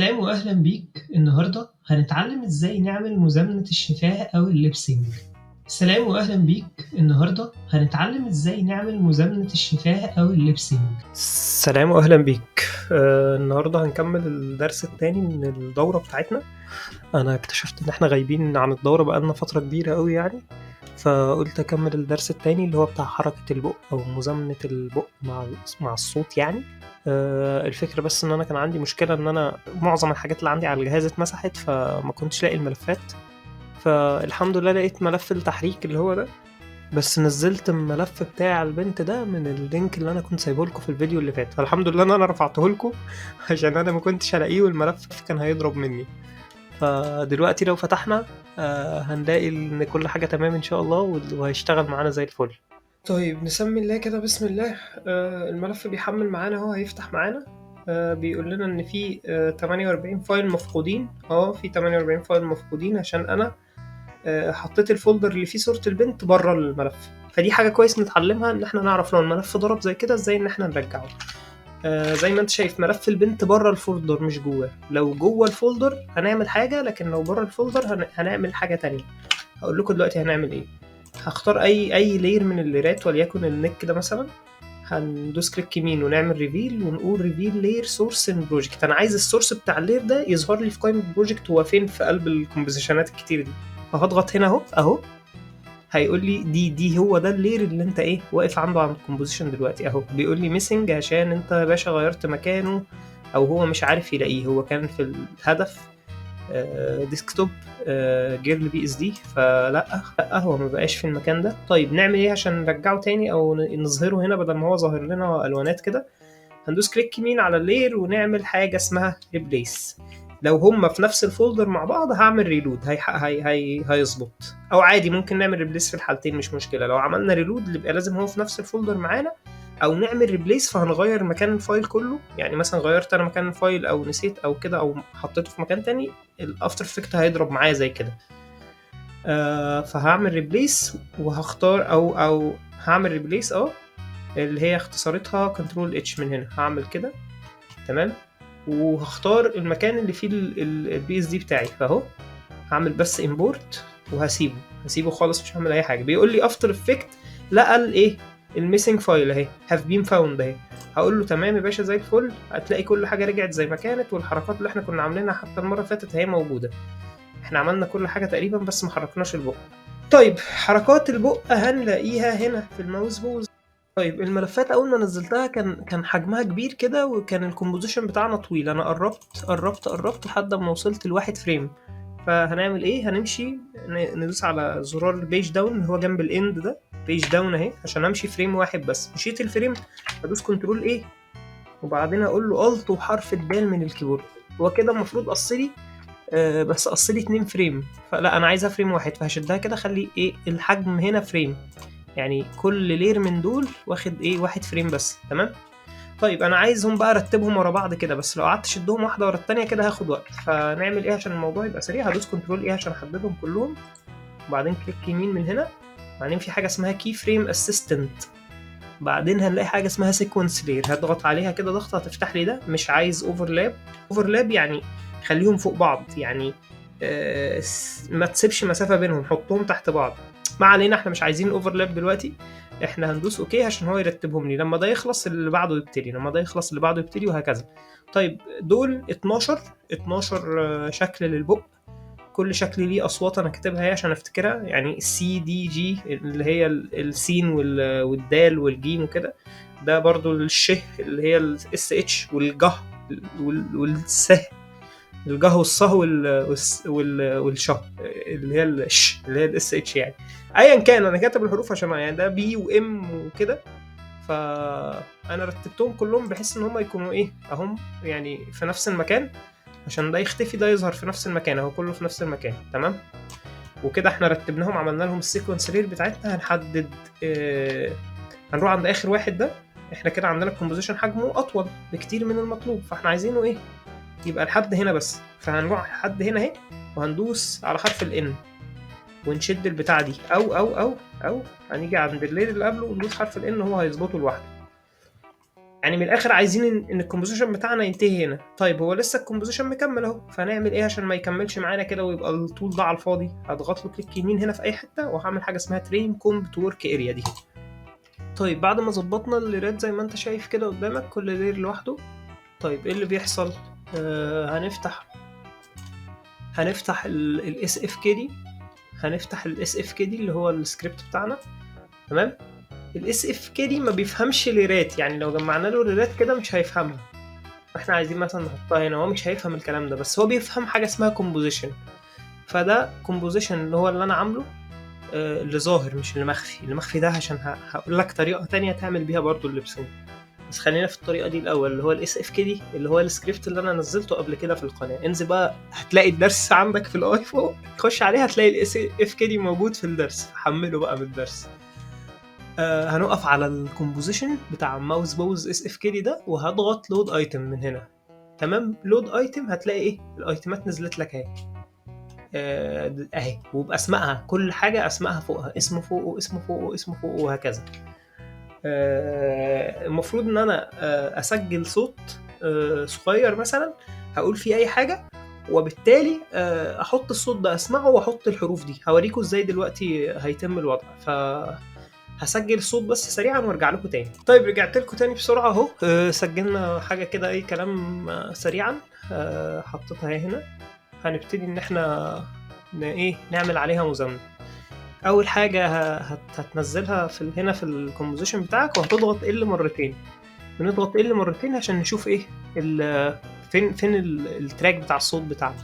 سلام وأهلا بيك. النهاردة هنتعلم إزاي نعمل مزامنة الشفاه أو الليبسينج. سلام وأهلا بيك. النهاردة هنتعلم إزاي نعمل مزامنة الشفاه أو الليبسينج. سلام وأهلا بيك. النهاردة هنكمل الدرس التاني من الدورة بتاعتنا. أنا اكتشفت إن إحنا غايبين عن الدورة بقالنا فترة كبيرة أوي يعني، فقلت أكمل الدرس التاني اللي هو بتاع حركة البق أو مزامنة البق مع الصوت يعني. الفكرة بس إن أنا كان عندي مشكلة إن أنا معظم الحاجات اللي عندي على الجهاز اتمسحت، فما كنتش لاقي الملفات. فالحمد لله لقيت ملف التحريك اللي هو ده، بس نزلت الملف بتاع البنت ده من اللينك اللي أنا كنت سايبه لكم في الفيديو اللي فات، فالحمد لله إن أنا رفعته لكم عشان أنا ما كنتش هلاقيه والملف كان هيضرب مني. فدلوقتي لو فتحنا هنلاقي إن كل حاجة تمام إن شاء الله وهيشتغل معانا زي الفل. طيب نسمي الله كده، بسم الله. الملف بيحمل معانا اهو، هيفتح معانا. بيقول لنا ان في 48 فايل مفقودين. في 48 فايل مفقودين عشان انا حطيت الفولدر اللي فيه صورة البنت بره الملف، فدي حاجة كويس نتعلمها، ان احنا نعرف لو الملف ضرب زي كده ازاي ان احنا نرجعه. زي ما انت شايف ملف البنت بره الفولدر مش جوه. لو جوه الفولدر هنعمل حاجة، لكن لو بره الفولدر هنعمل حاجة تانية. هقول لكم دلوقتي هنعمل ايه. هختار اي لير من الليرات، وليكن النك ده مثلا. هندوس كليك يمين ونعمل ريفيل ونقول ريفيل لير سورس ان بروجكت. انا عايز السورس بتاع اللير ده يظهر لي في قائمه بروجكت هو فين في قلب الكومبوزيشنات الكتير دي. فهضغط هنا اهو هيقول لي دي هو ده اللير اللي انت واقف عنده عند الكومبوزيشن دلوقتي. اهو بيقول لي ميسنج عشان انت يا باشا غيرت مكانه، او هو مش عارف يلاقيه. هو كان في الهدف ديسكتوب جيرل بي اس دي، فلا هو ما بقاش في المكان ده. طيب نعمل ايه عشان نرجعه تاني او نظهره هنا بدل ما هو ظاهر لنا الوانات كده؟ هندوس كليك يمين على اللير ونعمل حاجه اسمها ريبليس. لو هما في نفس الفولدر مع بعض هعمل ريلود، هيظبط. او عادي ممكن نعمل ريبليس في الحالتين مش مشكله. لو عملنا ريلود يبقى لازم هو في نفس الفولدر معانا، او نعمل ريبليس فهنغير مكان الفايل كله. يعني مثلا غيرت انا مكان الفايل او نسيت او كده او حطيته في مكان تاني، الافتر افكت هيضرب معايا زي كده. فهعمل ريبليس وهختار او هعمل ريبليس اللي هي اختصارتها كنترول اتش. من هنا هعمل كده تمام، وهختار المكان اللي فيه البي اس دي بتاعي. فاهو هعمل بس امبورت وهسيبه خالص، مش هعمل اي حاجه. بيقول لي افتر افكت لقى الميسنج فايل اهي، هاف بين فاوند اهي. هقول له تمام يا باشا زي الفل. هتلاقي كل حاجه رجعت زي ما كانت، والحركات اللي احنا كنا عاملينها حتى المره اللي فاتت هي موجوده. احنا عملنا كل حاجه تقريبا بس ما حركناش البق. طيب حركات البق هنلاقيها هنا في الماوس بوز. طيب الملفات اول ما نزلتها كان حجمها كبير كده، وكان الكومبوزيشن بتاعنا طويل. انا قربت لحد ما وصلت لواحد فريم. فهنعمل ايه؟ هنمشي ندوس على زرار البيج داون اللي هو جنب الاند ده، بيج داون اهي، عشان امشي فريم واحد بس. مشيت الفريم ادوس كنترول ايه، وبعدين اقول له الت وحرف الدال من الكيبورد. هو كده المفروض قصلي بس قصلي 2 فريم، فلا انا عايزها فريم واحد. فهشدها كده اخلي الحجم هنا فريم، يعني كل لير من دول واخد واحد فريم بس. تمام. طيب انا عايزهم بقى ارتبهم ورا بعض كده، بس لو قعدت اشدهم واحده ورا التانيه كده هاخد وقت. فنعمل ايه عشان الموضوع يبقى سريع؟ هدوس كنترول عشان احددهم كلهم، وبعدين كليك يمين من هنا. بعدين في حاجه اسمها كي فريم اسيستنت، بعدين هنلاقي حاجه اسمها سيكونس لير. هضغط عليها كده ضغطه هتفتح لي ده. مش عايز اوفرلاب يعني خليهم فوق بعض، يعني ما تسيبش مسافه بينهم، حطهم تحت بعض. ما علينا، احنا مش عايزين اوفرلاب دلوقتي. احنا هندوس اوكي عشان هو يرتبهم لي. لما ده يخلص اللي بعده يبتدي، لما ده يخلص اللي بعده يبتدي، وهكذا. طيب دول 12 شكل للبق. كل شكل ليه اصوات انا كاتبها عشان افتكرها، يعني سي دي جي اللي هي السين والدال والجيم وكده. ده برضو الشه اللي هي الاس اتش، والجه والسه، الجه والصه والشه اللي هي الش اللي هي الاس اتش. يعني ايا كان انا كاتب الحروف عشان يعني ده بي وام وكده. فانا رتبتهم كلهم بحيث ان هم يكونوا اهم يعني في نفس المكان، عشان ده يختفي ده يظهر في نفس المكان. اهو كله في نفس المكان. تمام. وكده احنا رتبناهم، عملنا لهم السيكونس لير بتاعتنا. هنحدد هنروح عند اخر واحد ده. احنا كده عندنا الكومبوزيشن حجمه اطول بكتير من المطلوب، فاحنا عايزينه يبقى لحد هنا بس. فهنروح لحد هنا اهي، وهندوس على حرف الان ونشد البتاع دي او هنيجي عند اللير اللي قبله وندوس حرف الان، هو هيظبطه لوحده. يعني من الاخر عايزين ان الكومبوزيشن بتاعنا ينتهي هنا. طيب هو لسه الكومبوزيشن مكمل اهو، فنعمل ايه عشان ما يكملش معانا كده ويبقى الطول ده على الفاضي؟ هضغط له كليك يمين هنا في اي حته وهعمل حاجه اسمها ترين كومب تو ورك اريا دي. طيب بعد ما ظبطنا الليرات زي ما انت شايف كده قدامك كل لير لوحده، طيب ايه اللي بيحصل؟ هنفتح الاس اف كي دي، هنفتح الاس اف كي دي اللي هو السكريبت بتاعنا. تمام. الاس اف كي دي ما بيفهمش ليرات، يعني لو جمعنا له ليرات كده مش هيفهمها. احنا عايزين مثلا نحطها هنا، هو مش هيفهم الكلام ده، بس هو بيفهم حاجه اسمها كومبوزيشن. فده كومبوزيشن اللي هو اللي انا عامله، اللي ظاهر مش اللي مخفي. اللي مخفي ده عشان هقول لك طريقه تانية تعمل بيها برضو الليبسينج، بس خلينا في الطريقه دي الاول اللي هو الاس اف كي دي اللي هو السكريبت اللي انا نزلته قبل كده في القناه. انزل بقى هتلاقي الدرس عندك في الاي فوق، خش عليه هتلاقي الاس اف كي دي موجود في الدرس، حمله بقى من الدرس. هنقف على الكومبوزيشن بتاع ماوس بوز اس اف كي دي ده وهضغط لود ايتم من هنا. تمام. لود ايتم هتلاقي ايه الايتمات نزلت لك اهي، اهي وباسمائها، كل حاجه اسمائها فوقها، اسمه فوقه اسمه فوقه اسمه فوقه وهكذا. المفروض ان انا اسجل صوت صغير مثلا هقول فيه اي حاجه، وبالتالي احط الصوت ده اسمعه واحط الحروف دي. هوريكم ازاي دلوقتي هيتم الوضع. هسجل الصوت بس سريعا وارجع لكم تاني. طيب رجعت لكم تاني بسرعه اهو. سجلنا حاجه كده اي كلام سريعا، حطيتها هنا. هنبتدي ان احنا نعمل عليها مزامنه. اول حاجه هتنزلها هنا في الكومبوزيشن بتاعك وهتضغط ال مرتين. بنضغط ال مرتين عشان نشوف ايه فين التراك بتاع الصوت بتاعنا.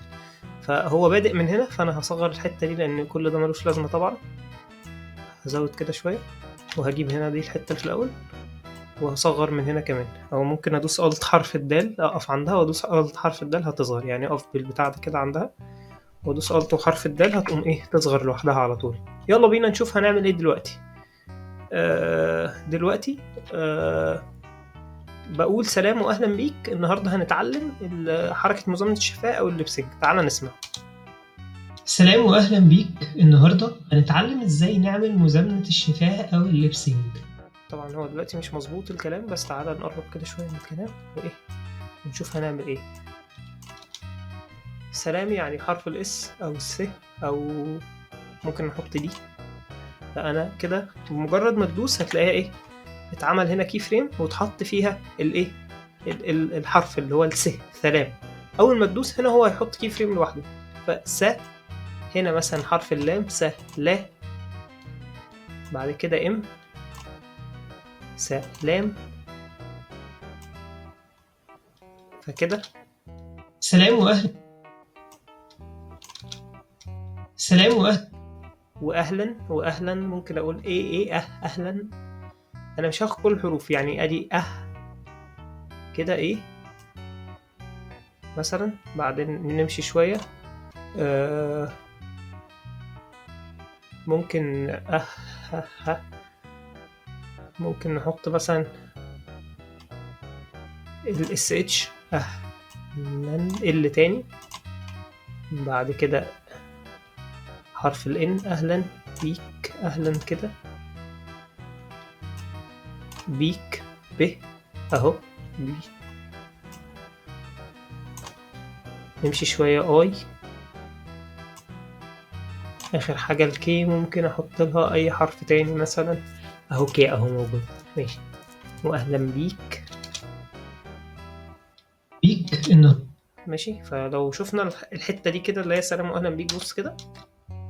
فهو بادئ من هنا، فانا هصغر الحته دي لان كل ده ملوش لازمه طبعا. هزود كده شويه وهجيب هنا دي الحته في الاول وهصغر من هنا كمان، او ممكن ادوس الت حرف الدال اقف عندها وادوس الت حرف الدال هتصغر، يعني اقف بالبتاع ده كده عندها وادوس الت وحرف الدال هتقوم تصغر لوحدها على طول. يلا بينا نشوف هنعمل ايه دلوقتي. دلوقتي بقول سلام واهلا بيك. النهارده هنتعلم حركه مزامنه الشفاه او الليبسينج. تعال نسمع. سلام واهلا بيك. النهارده هنتعلم ازاي نعمل مزامنه الشفاه او الليبسينج. طبعا هو دلوقتي مش مظبوط الكلام، بس تعالى نقرب كده شويه من الكلام ونشوف هنعمل ايه. سلام يعني حرف الاس او الس، او ممكن نحط دي. فانا كده بمجرد ما تدوس هتلاقيها اتعمل هنا كي فريم وتحط فيها الحرف اللي هو الس، سلام. اول ما تدوس هنا هو هيحط كي فريم لوحده. فس هنا مثلا حرف اللام س لا، بعد كده ام س لام، فكده سلام واهلا. سلام واهلا واهلا. ممكن اقول ايه اهلا. انا مش هاخد كل الحروف، يعني ادي كده مثلا. بعدين نمشي شويه، ممكن ممكن نحط مثلا الاس اتش ال تاني، بعد كده حرف الان اهلا بيك، اهلا كده بيك ب اهو بي. نمشي شوية اي. اخر حاجة الكي، ممكن احط لها اي حرف تاني مثلا اهو كي اهو موجود. ماشي. واهلا بيك انه ماشي. فلو شفنا الحتة دي كده اللي هي سلام واهلا بيك، بص كده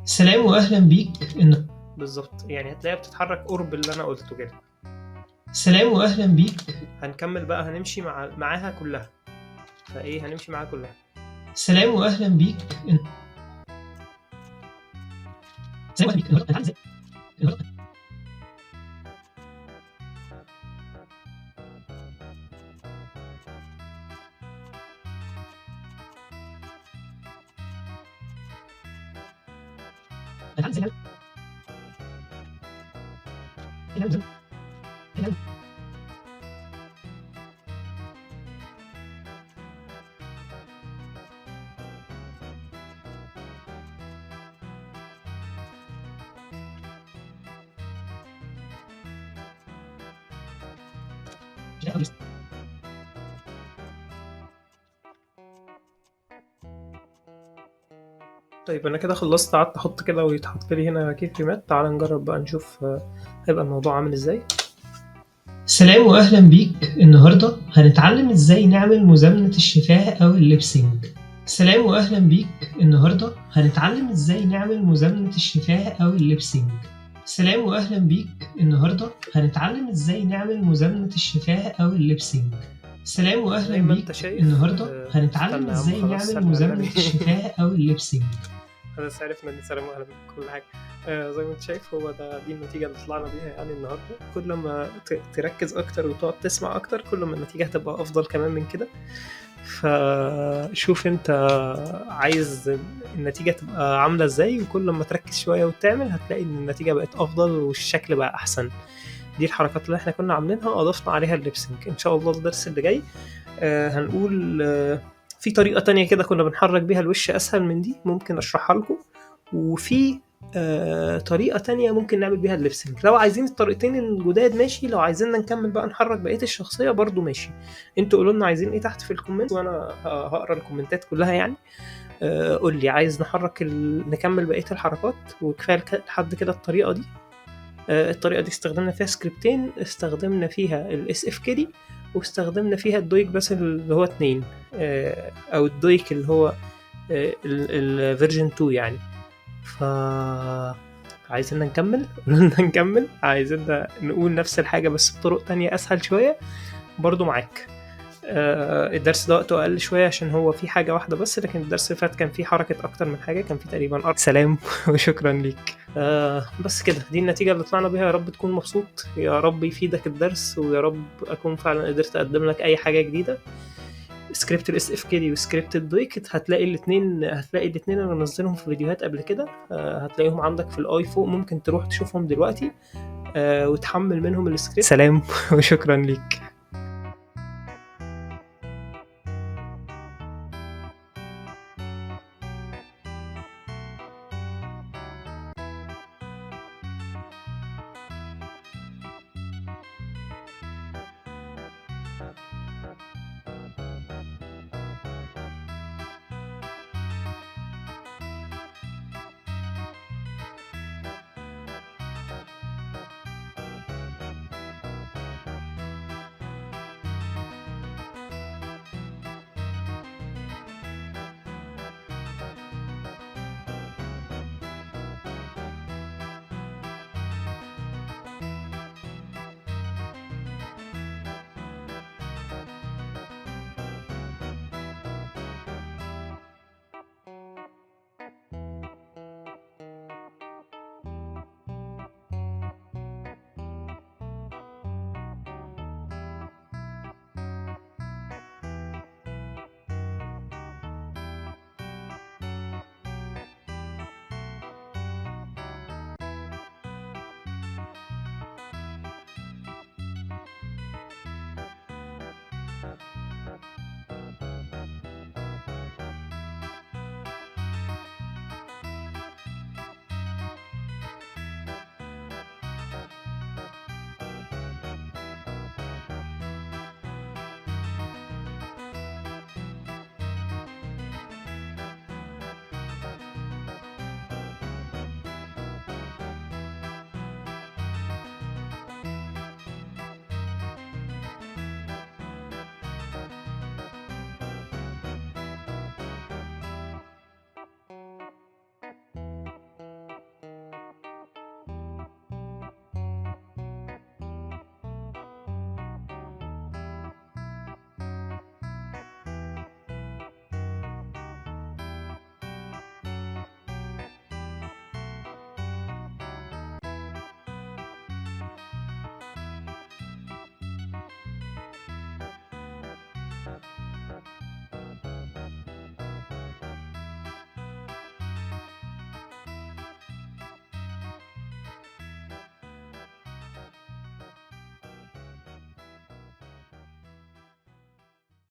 سلام واهلا بيك انه بالظبط، يعني هتلاقيها بتتحرك قرب اللي انا قلته كده. سلام واهلا بيك. هنكمل بقى، هنمشي معاها كلها. هنمشي معاها كلها. سلام واهلا بيك. سلام واهلا بيك. طيب انا كده خلصت، قعدت احط كده ويتحط لي هنا كيف فريمات. تعال نجرب بقى نشوف هيبقى الموضوع عامل ازاي. سلام واهلا بيك. النهارده هنتعلم ازاي نعمل مزامنة الشفاه او الليبسينج. سلام واهلا بيك. النهارده هنتعلم ازاي نعمل مزامنة الشفاه او الليبسينج. سلام واهلا بيك. النهارده هنتعلم ازاي نعمل مزامنة الشفاه او الليبسينج. سلام واهلا زي ما بيك. انت شايف النهارده هنتعلم استنى يا عم، ازاي خلاص نعمل سلم على مزامنة النبي. الشفاه او الليبسينج. خلاص عرفنا ان سلام على كل حاجه. زي ما انت شايف هو دي النتيجه اللي طلعنا بيها يعني النهارده. كل ما تركز اكتر وتقعد تسمع اكتر كل ما النتيجه هتبقى افضل كمان من كده. فشوف انت عايز النتيجه تبقى عامله ازاي، وكل ما تركز شويه وتعمل هتلاقي ان النتيجه بقت افضل والشكل بقى احسن. دي الحركات اللي احنا كنا عاملينها اضفنا عليها الليبسينج. ان شاء الله الدرس اللي جاي هنقول في طريقة تانية كده كنا بنحرك بيها الوش أسهل من دي، ممكن أشرحها لكم. وفي طريقة تانية ممكن نعمل بيها الليبسينج. لو عايزين الطريقتين الجداد ماشي، لو عايزيننا نكمل بقى نحرك بقية الشخصية برضو ماشي. انتوا قولوا لنا عايزين ايه تحت في الكومنت، وانا هقرا الكومنتات كلها يعني. قول لي عايز نكمل بقية الحركات وكفاية لحد كده الطريقة دي. الطريقة دي استخدمنا فيها سكريبتين، استخدمنا فيها الاس اف كيدي، واستخدمنا فيها الدويك بس اللي هو 2 او الدويك اللي هو الفيرجن 2 يعني. ف عايزين نكمل قلنا نكمل، عايزين نقول نفس الحاجة بس بطرق تانية أسهل شوية برضو معاك. الدرس ده وقته أقل شوية عشان هو في حاجة واحدة بس، لكن الدرس اللي فات كان فيه حركة أكتر من حاجة، كان فيه تقريبا سلام وشكرا ليك. بس كده دي النتيجة اللي طلعنا بيها. يا رب تكون مبسوط، يا رب يفيدك الدرس، ويا رب أكون فعلا قدرت أقدم لك أي حاجة جديدة. سكريبت الاس اف كي دي وسكريبت الدويك هتلاقي الاثنين انا منزلهم في فيديوهات قبل كده. هتلاقيهم عندك في الاي فوق، ممكن تروح تشوفهم دلوقتي وتحمل منهم السكريبت. سلام وشكرا ليك.